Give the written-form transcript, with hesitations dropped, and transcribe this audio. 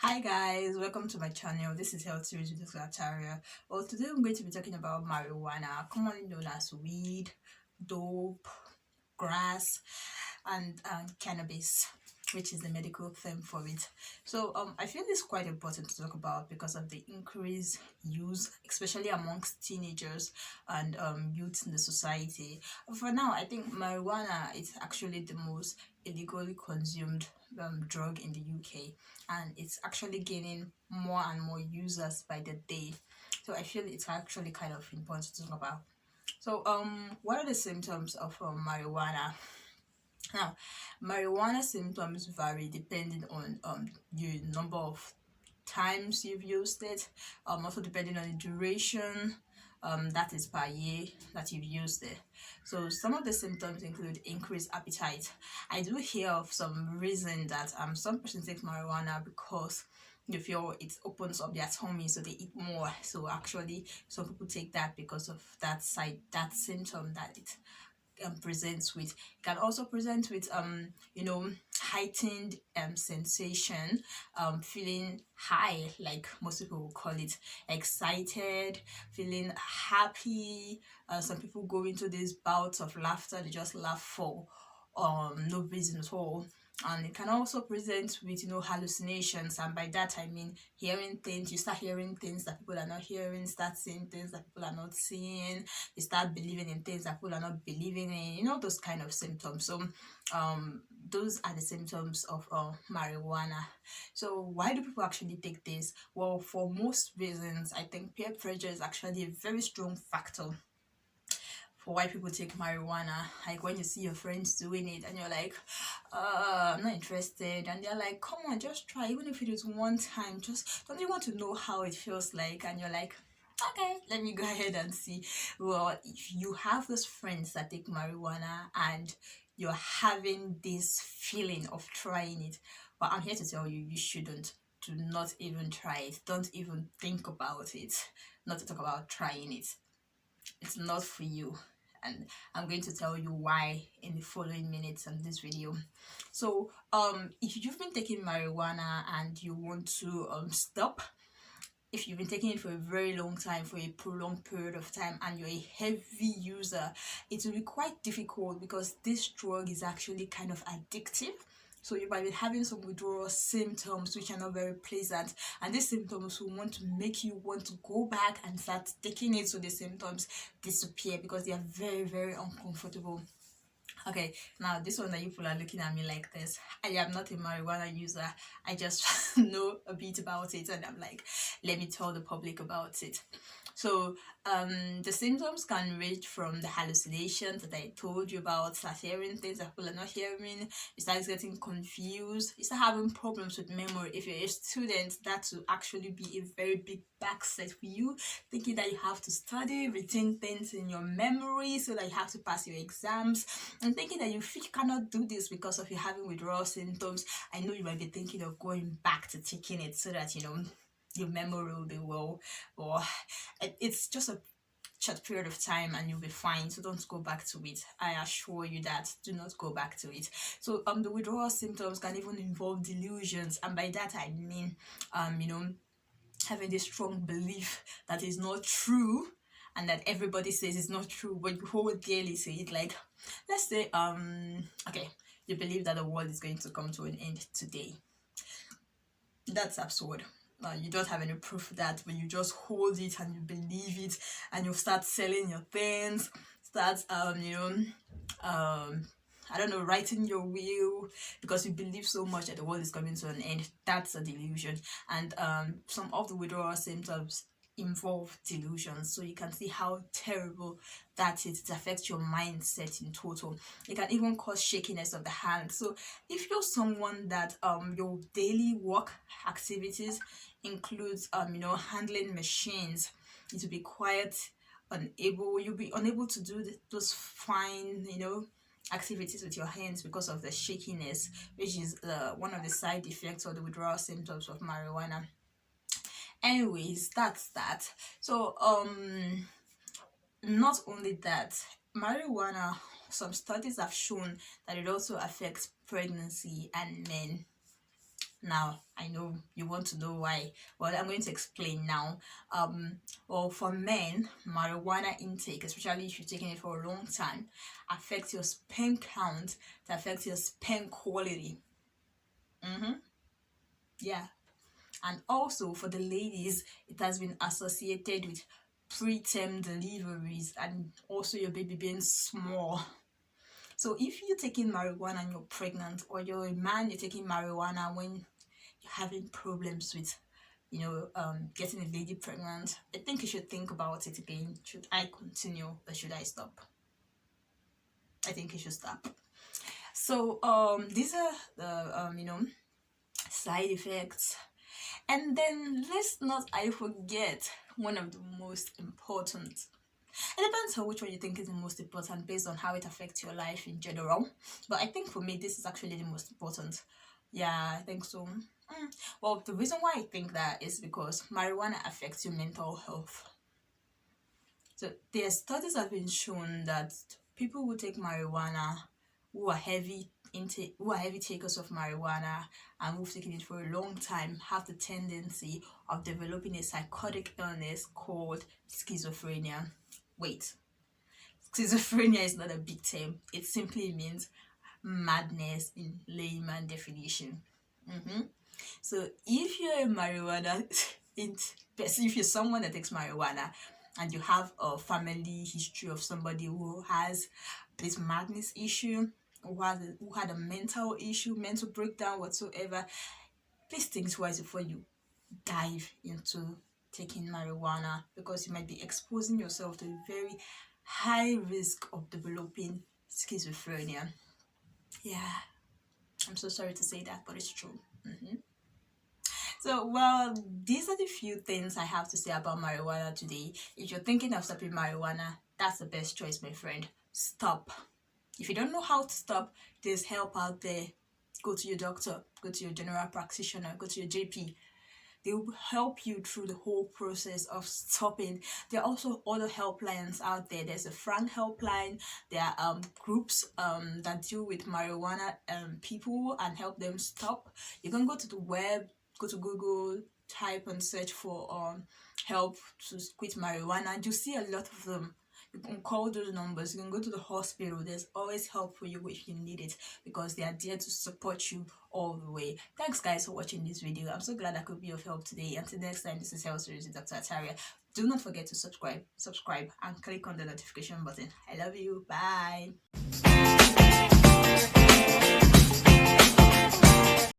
Hi guys, welcome to my channel. This is Health Series with Dr. Ataria. Well, today I'm going to be talking about marijuana, commonly known as weed, dope, grass, and cannabis, which is the medical term for it. So I feel it's quite important to talk about because of the increased use, especially amongst teenagers and youths in the society. For now, I think marijuana is actually the most illegally consumed drug in the UK, and it's actually gaining more and more users by the day. So I feel it's actually kind of important to talk about. So what are the symptoms of marijuana? Now, marijuana symptoms vary depending on your number of times you've used it, also depending on the duration, that is per year that you've used it. So some of the symptoms include increased appetite. I do hear of some reason that some person take marijuana because they feel it opens up their tummy so they eat more. So actually some people take that because of that symptom that it presents with. It can also present with heightened sensation, feeling high, like most people will call it, excited, feeling happy. Some people go into these bouts of laughter, they just laugh for no reason at all. And it can also present with hallucinations, and by that I mean hearing things. You start hearing things that people are not hearing, start seeing things that people are not seeing, you start believing in things that people are not believing in, those kind of symptoms. So those are the symptoms of marijuana. So why do people actually take this? Well, for most reasons, I think peer pressure is actually a very strong factor for why people take marijuana. Like when you see your friends doing it and you're like, I'm not interested, and they're like, come on, just try, even if it is one time, just don't you want to know how it feels like? And you're like, okay, let me go ahead and see. Well, if you have those friends that take marijuana and you're having this feeling of trying it, well, I'm here to tell you, you shouldn't. Do not even try it. Don't even think about it. Not to talk about trying it. It's not for you, and I'm going to tell you why in the following minutes of this video. So if you've been taking marijuana and you want to stop, if you've been taking it for a very long time, for a prolonged period of time, and you're a heavy user, it will be quite difficult because this drug is actually kind of addictive. So you might be having some withdrawal symptoms which are not very pleasant, and these symptoms will want to make you want to go back and start taking it so the symptoms disappear because they are very, very uncomfortable. Okay, now this one that you people are looking at me like this, I am not a marijuana user. I just know a bit about it, and I'm like, let me tell the public about it. So the symptoms can range from the hallucinations that I told you about, start hearing things that people are not hearing, you start getting confused, you start having problems with memory. If you're a student, that will actually be a very big backset for you, thinking that you have to study, retain things in your memory so that you have to pass your exams, and thinking that you cannot do this because of you having withdrawal symptoms. I know you might be thinking of going back to taking it so that your memory will be well, or it's just a short period of time and you'll be fine. So don't go back to it. I assure you that. Do not go back to it. So the withdrawal symptoms can even involve delusions, and by that I mean having this strong belief that is not true and that everybody says is not true, but you hold dearly say it. Like, let's say okay, you believe that the world is going to come to an end today. That's absurd. You don't have any proof of that, but you just hold it and you believe it, and you start selling your things, start I don't know, writing your will because you believe so much that the world is coming to an end. That's a delusion. And some of the withdrawal symptoms involve delusions, so you can see how terrible that is. It affects your mindset in total. It can even cause shakiness of the hand. So if you're someone that your daily work activities includes handling machines, it will be quite you'll be unable to do those fine activities with your hands because of the shakiness, which is one of the side effects or the withdrawal symptoms of marijuana. Anyways, that's that. So not only that, marijuana, some studies have shown that it also affects pregnancy and men. Now, I know you want to know why. Well, I'm going to explain now. Well, for men, marijuana intake, especially if you're taking it for a long time, affects your sperm count, it affects your sperm quality. Yeah. And also for the ladies, it has been associated with preterm deliveries and also your baby being small. So if you're taking marijuana and you're pregnant, or you're a man, you're taking marijuana when you're having problems with, getting a lady pregnant, I think you should think about it again. Should I continue or should I stop? I think you should stop. So these are the side effects. And then let's not I forget one of the most important. It depends on which one you think is the most important based on how it affects your life in general. But I think for me, this is actually the most important. Yeah, I think so. Well, the reason why I think that is because marijuana affects your mental health. So their studies have been shown that people who take marijuana, who are heavy takers of marijuana and who've taken it for a long time, have the tendency of developing a psychotic illness called schizophrenia. Wait, schizophrenia is not a big term. It simply means madness in layman definition. So if you're a marijuana, if you're someone that takes marijuana and you have a family history of somebody who has this madness issue, who had a mental issue, mental breakdown whatsoever, please think twice before you dive into taking marijuana, because you might be exposing yourself to a very high risk of developing schizophrenia. Yeah, I'm so sorry to say that, but it's true. So, well, these are the few things I have to say about marijuana today. If you're thinking of stopping marijuana, that's the best choice, my friend. Stop. If you don't know how to stop, there's help out there. Go to your doctor, go to your general practitioner, go to your GP. They will help you through the whole process of stopping. There are also other helplines out there. There's a Frank helpline. There are groups that deal with marijuana people and help them stop. You can go to the web, go to Google, type and search for help to quit marijuana, and you see a lot of them. You can call those numbers. You can go to the hospital. There's always help for you if you need it, because they are there to support you all the way. Thanks guys for watching this video. I'm so glad I could be of help today. Until next time, this is Health Series with Dr. Ataria. Do not forget to subscribe and click on the notification button. I love you. Bye.